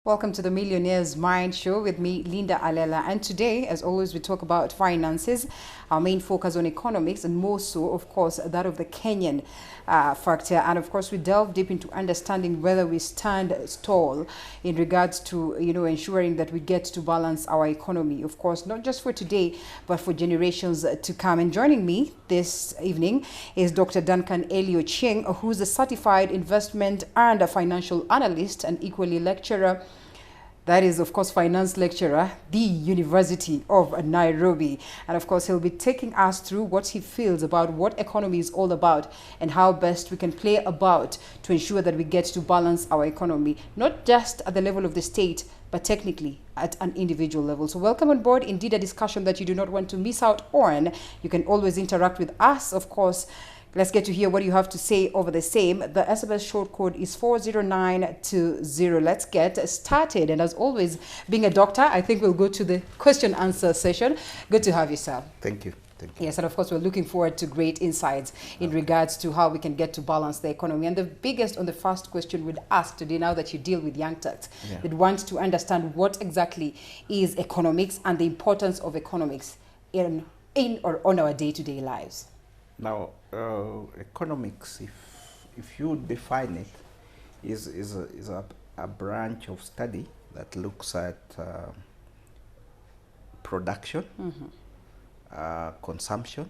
Welcome to the Millionaire's Mind Show with me, Linda Alela. And today, as always, we talk about finances, our main focus on economics, and more so, of course, that of the Kenyan factor. And of course, we delve deep into understanding whether we stand tall in regards to, ensuring that we get to balance our economy. Of course, not just for today, but for generations to come. And joining me this evening is Dr. Duncan Elio Ching, who's a certified investment and a financial analyst and equally lecturer. That is, of course, finance lecturer, the University of Nairobi. And of course, he'll be taking us through what he feels about what economy is all about and how best we can play about to ensure that we get to balance our economy, not just at the level of the state, but technically at an individual level. So welcome on board. Indeed, a discussion that you do not want to miss out on. You can always interact with us, of course. Let's get to hear what you have to say over the same. The SMS short code is 40920. Let's get started. And as always, being a doctor, I think we'll go to the question answer session. Good to have you, sir. Thank you. Thank you. Yes, and of course, we're looking forward to great insights in regards to how we can get to balance the economy. And the biggest on the first question we'd ask today, now that you deal with young turks, they'd want to understand what exactly is economics and the importance of economics in or on our day-to-day lives. Now, economics, if you define it, is a branch of study that looks at production, consumption,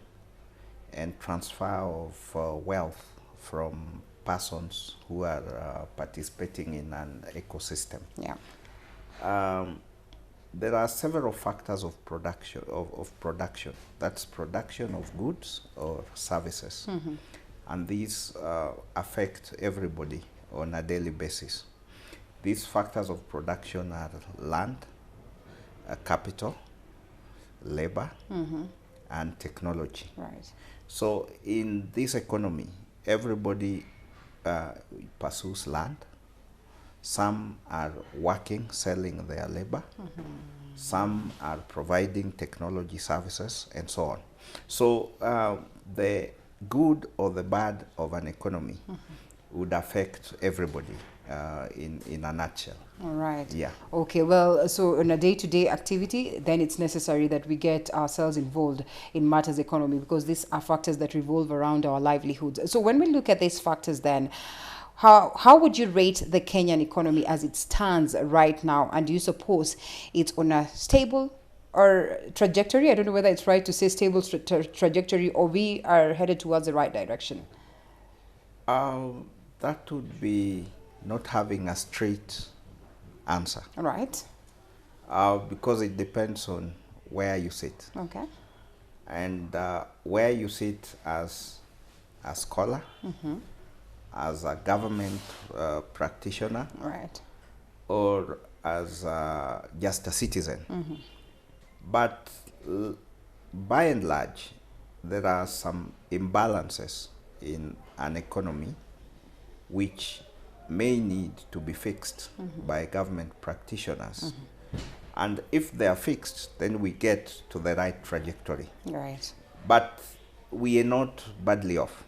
and transfer of wealth from persons who are participating in an ecosystem. Yeah. There are several factors of production. Production. That's production of goods or services, and these affect everybody on a daily basis. These factors of production are land, capital, labor, and technology. Right. So in this economy, everybody pursues land. Some are working, selling their labor. Some are providing technology services, and so on. So the good or the bad of an economy would affect everybody in a nutshell. All right. Yeah. Okay, well, so on a day-to-day activity, then it's necessary that we get ourselves involved in matters economy, because these are factors that revolve around our livelihoods. So when we look at these factors then, how would you rate the Kenyan economy as it stands right now? And do you suppose it's on a stable or trajectory? I don't know whether it's right to say stable trajectory, or we are headed towards the right direction. That would be not having a straight answer. All right. Because it depends on where you sit. Okay. And where you sit as a scholar, as a government practitioner, Right. or as just a citizen. But by and large, there are some imbalances in an economy which may need to be fixed by government practitioners. And if they are fixed, then we get to the right trajectory. Right. But we are not badly off.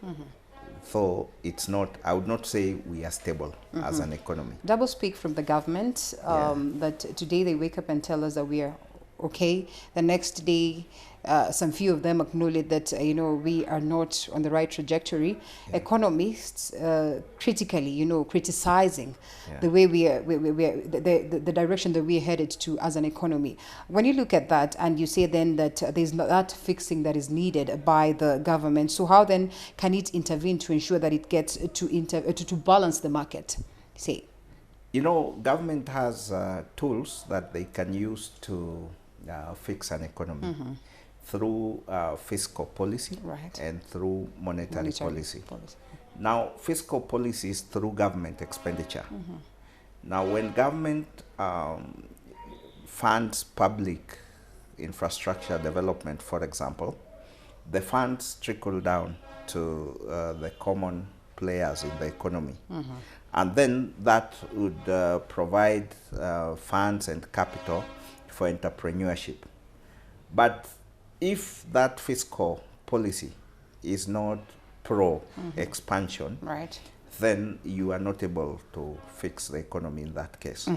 So it's not, I would not say we are stable as an economy. Double speak from the government that today they wake up and tell us that we are okay. The next day, some few of them acknowledge that we are not on the right trajectory. Economists critically, criticizing the way we are, the direction that we are headed to as an economy. When you look at that and you say then that there's not that fixing that is needed by the government, so how then can it intervene to ensure that it gets to balance the market? Say, government has tools that they can use to fix an economy through fiscal policy, right, and through monetary policy. Now, fiscal policy is through government expenditure. Now, when government funds public infrastructure development, for example, the funds trickle down to the common players in the economy. And then that would provide funds and capital for entrepreneurship. But if that fiscal policy is not pro-expansion, right, then you are not able to fix the economy in that case.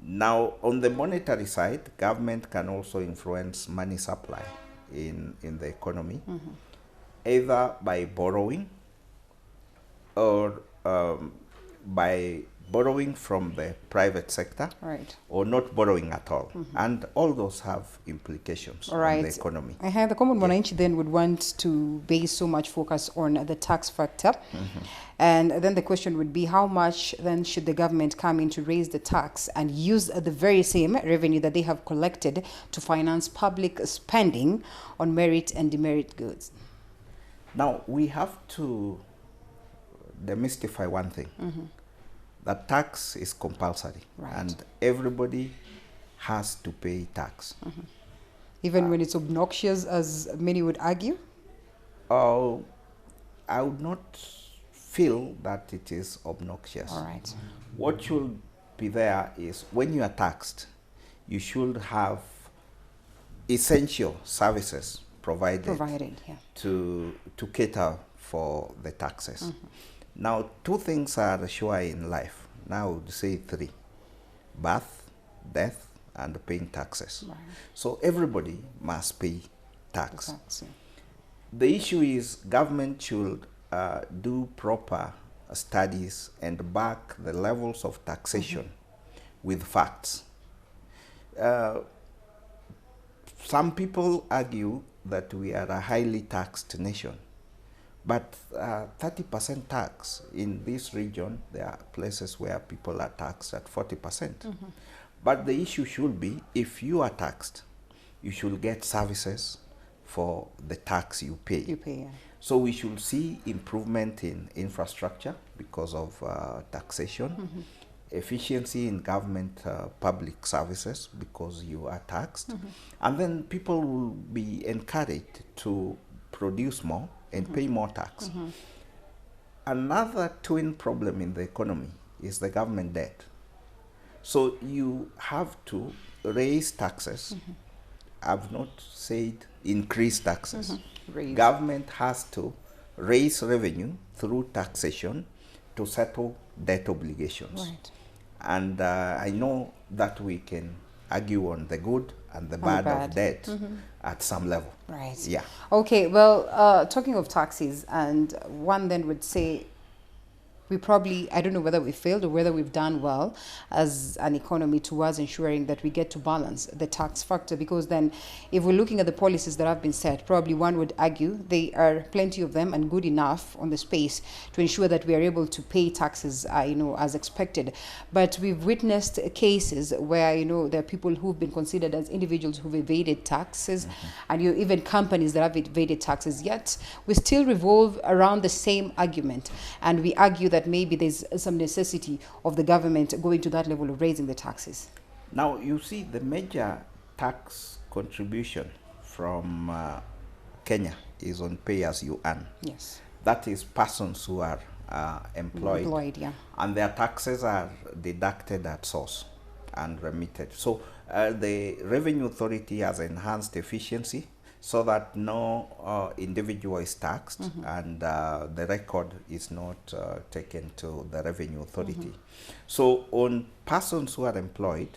Now, on the monetary side, government can also influence money supply in the economy, either by borrowing or by borrowing from the private sector, Right. or not borrowing at all. And all those have implications All on right. the economy. The common Mwananchi then would want to base so much focus on the tax factor. And then the question would be, how much then should the government come in to raise the tax and use the very same revenue that they have collected to finance public spending on merit and demerit goods? Now, we have to demystify one thing. That tax is compulsory, Right. and everybody has to pay tax. Even when it's obnoxious, as many would argue? I would not feel that it is obnoxious. All right. What should be there is, when you are taxed, you should have essential services provided Yeah. to cater for the taxes. Now, two things are sure in life. Now, I would say three: birth, death, and paying taxes. Right. So everybody must pay tax. Exactly. The issue is, government should do proper studies and back the levels of taxation with facts. Some people argue that we are a highly taxed nation, but 30% tax in this region, there are places where people are taxed at 40%. But the issue should be, if you are taxed, you should get services for the tax you pay. Yeah. So we should see improvement in infrastructure because of taxation, efficiency in government public services because you are taxed, and then people will be encouraged to produce more and pay more tax. Another twin problem in the economy is the government debt. So you have to raise taxes. I've not said increase taxes. Government has to raise revenue through taxation to settle debt obligations. Right. And I know that we can argue on the good and the bad of debt at some level. Right. Yeah. Okay, well, talking of taxes, and one then would say, we probably, I don't know whether we failed or whether we've done well as an economy towards ensuring that we get to balance the tax factor, because then if we're looking at the policies that have been set, probably one would argue they are plenty of them and good enough on the space to ensure that we are able to pay taxes, as expected. But we've witnessed cases where, there are people who've been considered as individuals who've evaded taxes, and even companies that have evaded taxes, yet we still revolve around the same argument, and we argue that maybe there's some necessity of the government going to that level of raising the taxes. Now, you see, the major tax contribution from Kenya is on pay as you earn. Yes. That is persons who are employed, yeah. and their taxes are deducted at source and remitted. So the Revenue Authority has enhanced efficiency so that no individual is taxed, and the record is not taken to the Revenue Authority. So on persons who are employed,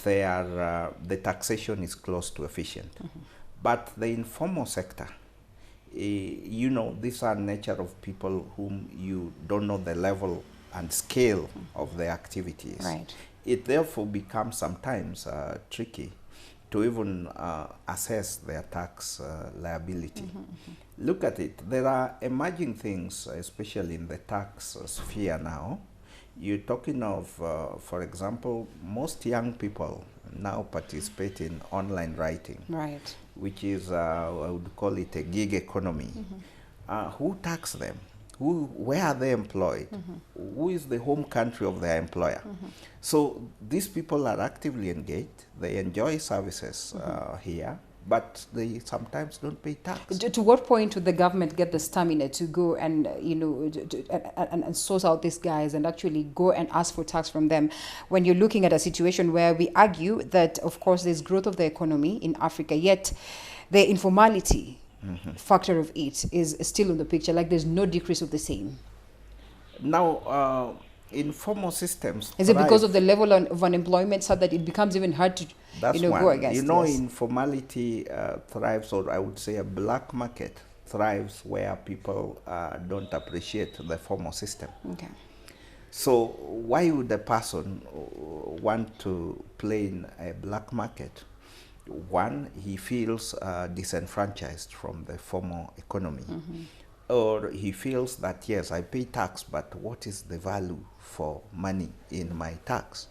the taxation is close to efficient. But the informal sector, these are nature of people whom you don't know the level and scale of their activities. Right. It therefore becomes sometimes tricky to even assess their tax liability. Look at it. There are emerging things, especially in the tax sphere now. You're talking of, for example, most young people now participate in online writing, Right. which is, I would call it a gig economy. Who tax them? Where are they employed? Who is the home country of their employer? So these people are actively engaged. They enjoy services here, but they sometimes don't pay tax. To what point would the government get the stamina to go and and source out these guys and actually go and ask for tax from them, when you're looking at a situation where we argue that, of course, there's growth of the economy in Africa, yet the informality factor of it is still in the picture, like there's no decrease of the same? Now, informal systems Is it because thrive. of the level of unemployment so that it becomes even hard to, That's go one. against? Yes. Informality thrives, or I would say a black market thrives where people don't appreciate the formal system. Okay. So why would a person want to play in a black market? One, he feels disenfranchised from the formal economy. Or he feels that, yes, I pay tax, but what is the value for money in my tax?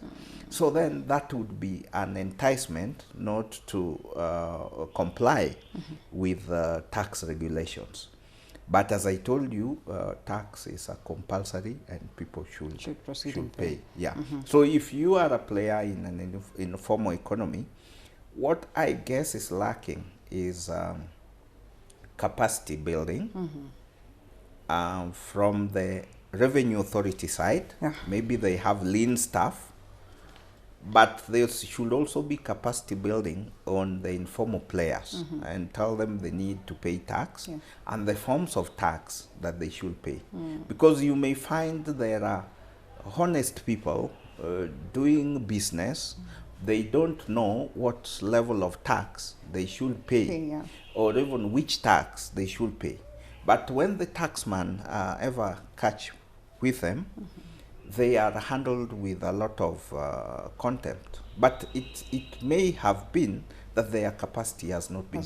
So then that would be an enticement not to comply with tax regulations. But as I told you, tax is a compulsory and people Should proceed and pay. pay. Yeah. So if you are a player in an informal economy, what I guess is lacking is capacity building from the revenue authority side. Yeah. Maybe they have lean staff, but there should also be capacity building on the informal players and tell them they need to pay tax and the forms of tax that they should pay. Because you may find there are honest people doing business, they don't know what level of tax they should pay or even which tax they should pay. But when the taxman ever catch with them, they are handled with a lot of contempt. But it may have been that their capacity has not been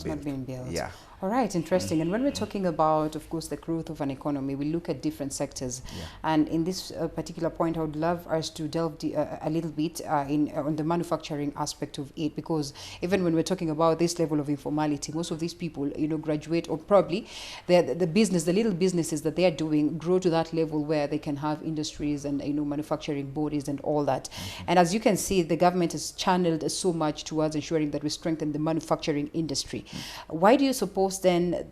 built. Yeah. All right, interesting. And when we're talking about, of course, the growth of an economy, we look at different sectors. And in this particular point, I would love us to delve a little bit on the manufacturing aspect of it, because even when we're talking about this level of informality, most of these people, graduate, or probably the little businesses that they are doing grow to that level where they can have industries and, manufacturing bodies and all that. And as you can see, the government has channeled so much towards ensuring that we strengthen the manufacturing industry. Why do you suppose then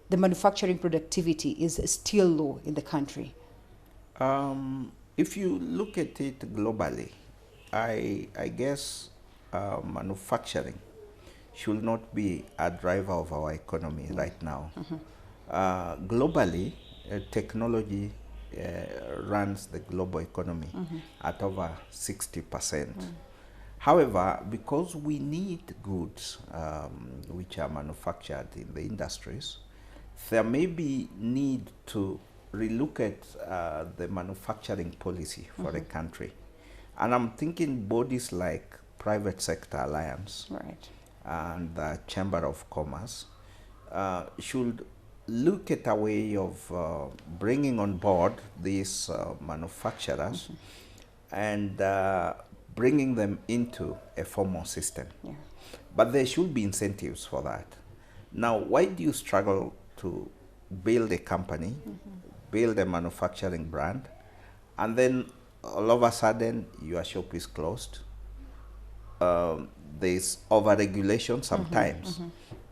the manufacturing productivity is still low in the country? If you look at it globally, I guess manufacturing should not be a driver of our economy right now. Globally, technology runs the global economy at over 60%. However, because we need goods which are manufactured in the industries, there may be need to relook at the manufacturing policy for a country. And I'm thinking bodies like Private Sector Alliance and the Chamber of Commerce should look at a way of bringing on board these manufacturers and bringing them into a formal system. But there should be incentives for that. Now, why do you struggle to build a company, build a manufacturing brand, and then all of a sudden your shop is closed? There's overregulation sometimes.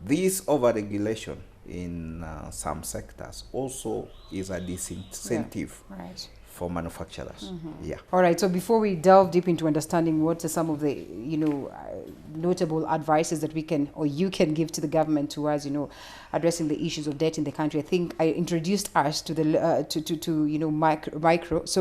This overregulation in some sectors also is a disincentive for manufacturers. All right, so before we delve deep into understanding what are some of the notable advices that we can, or you can, give to the government towards addressing the issues of debt in the country, I think I introduced us to the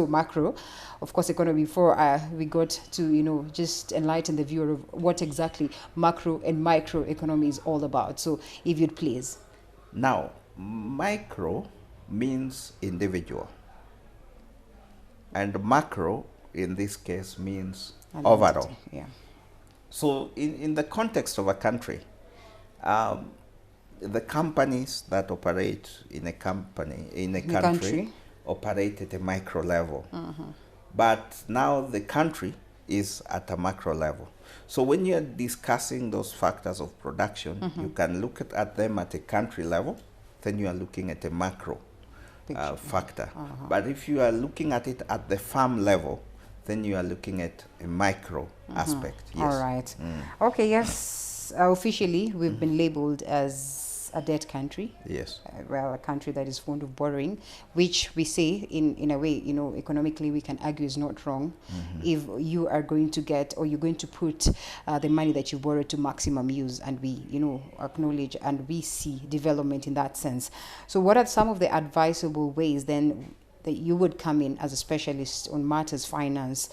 macro, of course, economy, before we got to just enlighten the viewer of what exactly macro and micro economy is all about. So if you'd please. Now, micro means individual, and macro in this case means overall. So in the context of a country, the companies that operate in a country operate at a micro level. But now the country is at a macro level. So when you're discussing those factors of production, you can look at them at a country level, then you are looking at a macro factor. But if you are looking at it at the farm level, then you are looking at a micro aspect. All right. Okay, yes. Officially, we've been labeled as a debt country. Yes. Well, a country that is fond of borrowing, which we say in a way, economically we can argue is not wrong. If you are going to get, or you're going to put the money that you borrowed to maximum use, and we, acknowledge and we see development in that sense. So what are some of the advisable ways then that you would come in as a specialist on matters finance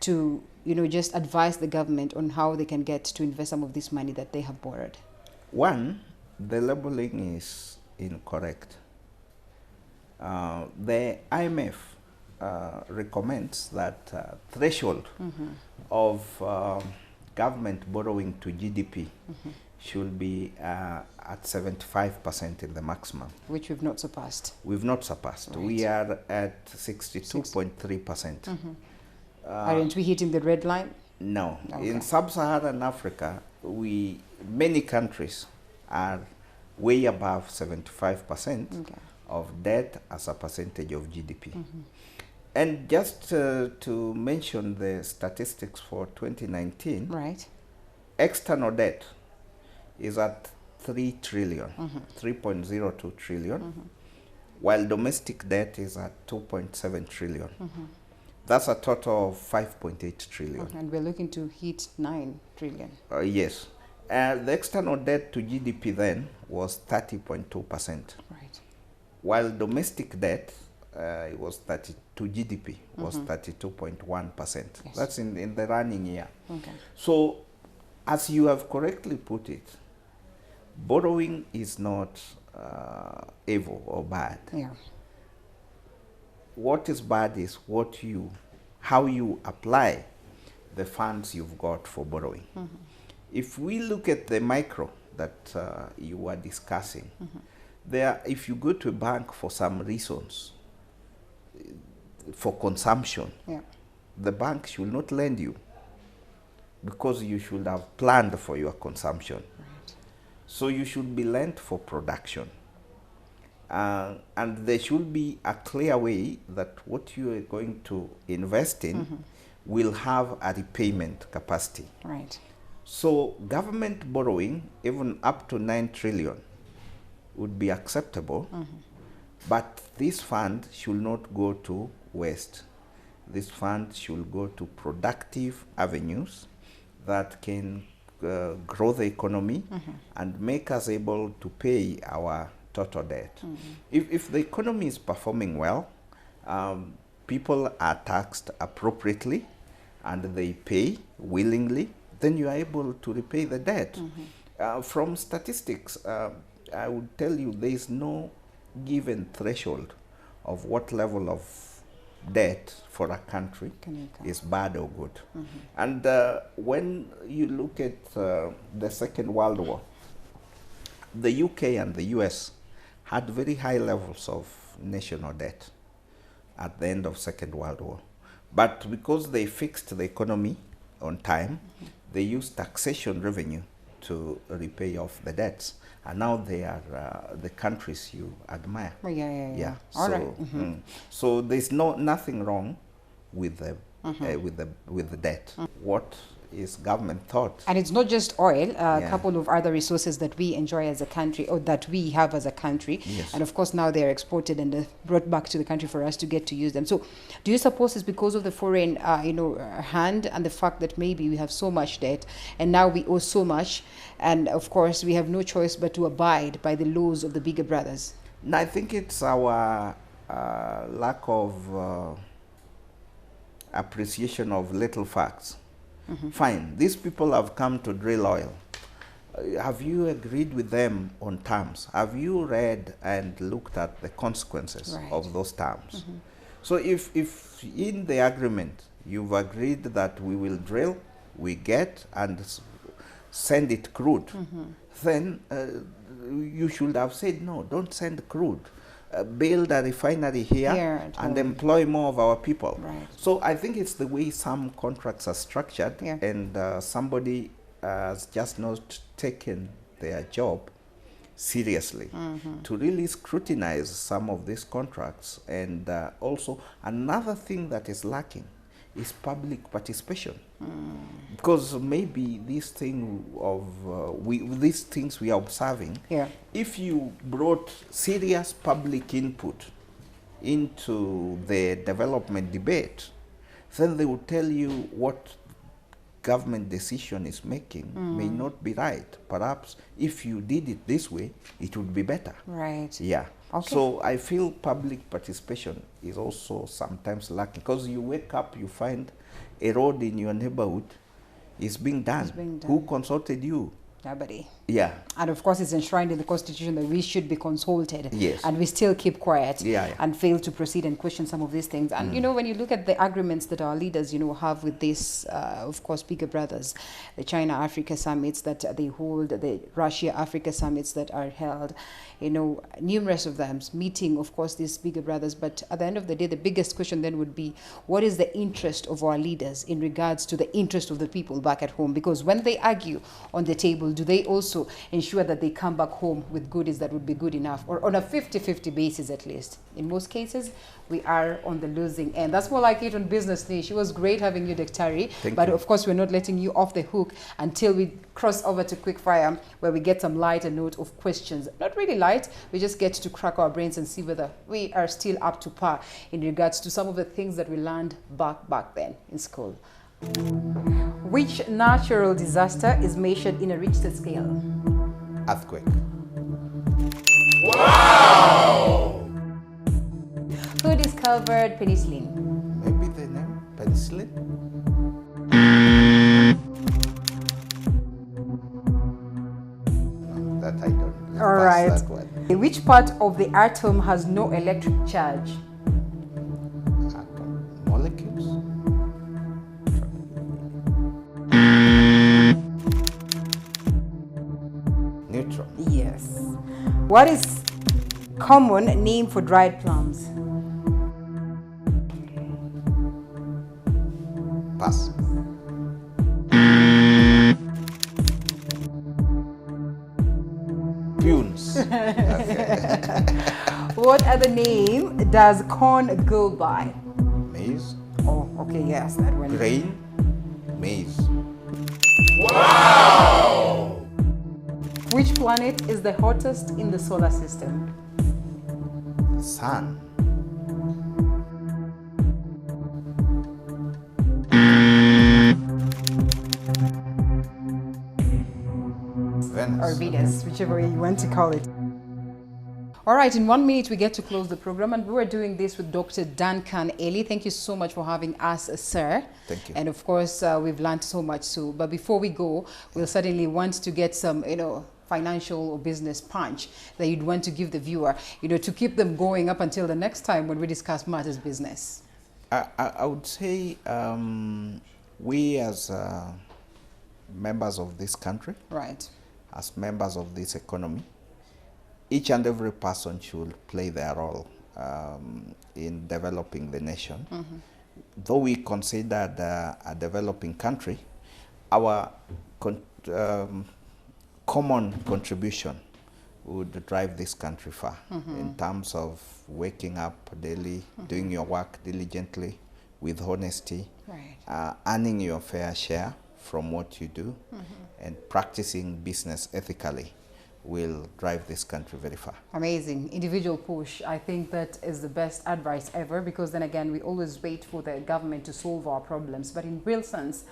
to, just advise the government on how they can get to invest some of this money that they have borrowed? One, the labeling is incorrect. The IMF recommends that threshold of government borrowing to GDP should be at 75% in the maximum. Which we've not surpassed. We've not surpassed. Right. We are at 62.3%. Aren't we hitting the red line? No. Okay. In sub-Saharan Africa, many countries are way above 75% of debt as a percentage of GDP. And just to mention the statistics for 2019, right, external debt is at 3 trillion, 3.02 trillion, while domestic debt is at 2.7 trillion. That's a total of 5.8 trillion. And we're looking to hit 9 trillion. Yes. The external debt to GDP then was 30.2%. Right. While domestic debt was 30 to GDP was 32.1%. Yes. That's in the running year. Okay. So, as you have correctly put it, borrowing is not evil or bad. Yeah. What is bad is how you apply the funds you've got for borrowing. If we look at the micro that you were discussing, if you go to a bank for some reasons, for consumption, the bank should not lend you because you should have planned for your consumption. Right. So you should be lent for production. And there should be a clear way that what you are going to invest in will have a repayment capacity. Right. So government borrowing, even up to 9 trillion, would be acceptable, but this fund should not go to waste. This fund should go to productive avenues that can grow the economy and make us able to pay our total debt. If the economy is performing well, people are taxed appropriately and they pay willingly, then you are able to repay the debt. From statistics, I would tell you there is no given threshold of what level of debt for a country is bad or good. And when you look at the Second World War, the UK and the US had very high levels of national debt at the end of Second World War. But because they fixed the economy on time, they used taxation revenue to repay off the debts. And now they are the countries you admire. Yeah. So, All right. So there's nothing wrong with the debt. What is government thought? And it's not just oil, a couple of other resources that we enjoy as a country, or that we have as a country. Yes. And of course now they're exported and brought back to the country for us to get to use them. So do you suppose it's because of the foreign hand and the fact that maybe we have so much debt and now we owe so much, and of course we have no choice but to abide by the laws of the bigger brothers? No, I think it's our lack of appreciation of little facts. Fine, these people have come to drill oil. Have you agreed with them on terms? Have you read and looked at the consequences of those terms? So if in the agreement you've agreed that we will drill, we get and send it crude, then you should have said, no, don't send crude. Build a refinery here and employ more of our people. Right. So I think it's the way some contracts are structured, and somebody has just not taken their job seriously to really scrutinize some of these contracts. And also another thing that is lacking is public participation. Because maybe these things we are observing, if you brought serious public input into the development debate, then they would tell you what government decision is making may not be right. Perhaps if you did it this way, it would be better. Right. Yeah. Okay. So I feel public participation is also sometimes lacking, because you wake up, you find a road in your neighborhood is being done. It's being done. Who consulted you? Nobody. Yeah. And of course, it's enshrined in the Constitution that we should be consulted. Yes. And we still keep quiet Yeah. and fail to proceed and question some of these things. And, you know, when you look at the agreements that our leaders, you know, have with this, of course, bigger brothers, the China-Africa summits that they hold, the Russia-Africa summits that are held, you know, numerous of them meeting, of course, these bigger brothers. But at the end of the day, the biggest question then would be, what is the interest of our leaders in regards to the interest of the people back at home? Because when they argue on the table, do they also ensure that they come back home with goodies that would be good enough, or on a 50-50 basis at least? In most cases, we are on the losing end. That's more like it on Business Niche. It was great having you, Daktari, but of course, we're not letting you off the hook until we cross over to Quickfire, where we get some lighter note of questions. Not really light, we just get to crack our brains and see whether we are still up to par in regards to some of the things that we learned back then in school. Which natural disaster is measured in a Richter scale? Earthquake. Wow! Who discovered penicillin? Maybe the name penicillin? No, that I don't. All Pass right. that one. Which part of the atom has no electric charge? Atom. Molecules? Neutron. Yes. What is common name for dried plums? Pass. Punes. Okay. What other name does corn go by? Maize. Oh, okay, yes, that one. Grain. Maize. Wow! Which planet is the hottest in the solar system? Sun. Venus. Or Venus, whichever way you want to call it. All right, in 1 minute, we get to close the program, and we were doing this with Dr. Duncan Eli. Thank you so much for having us, sir. Thank you. And of course, we've learned so much too. But before we go, we'll certainly want to get some, you know, financial or business punch that you'd want to give the viewer, you know, to keep them going up until the next time when we discuss matters business. I would say we as members of this country, Right. as members of this economy, each and every person should play their role in developing the nation. Though we considered a developing country, our common contribution would drive this country far in terms of waking up daily, doing your work diligently with honesty, Right. earning your fair share from what you do, and practicing business ethically will drive this country very far. Amazing. Individual push. I think that is the best advice ever, because then again, we always wait for the government to solve our problems. But in real sense,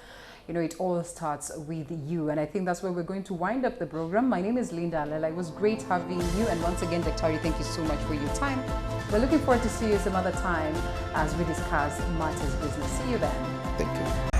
you know, it all starts with you. And I think that's where we're going to wind up the program. My name is Linda Alela. It was great having you. And once again, Daktari, thank you so much for your time. We're looking forward to see you some other time as we discuss matters business. See you then. Thank you.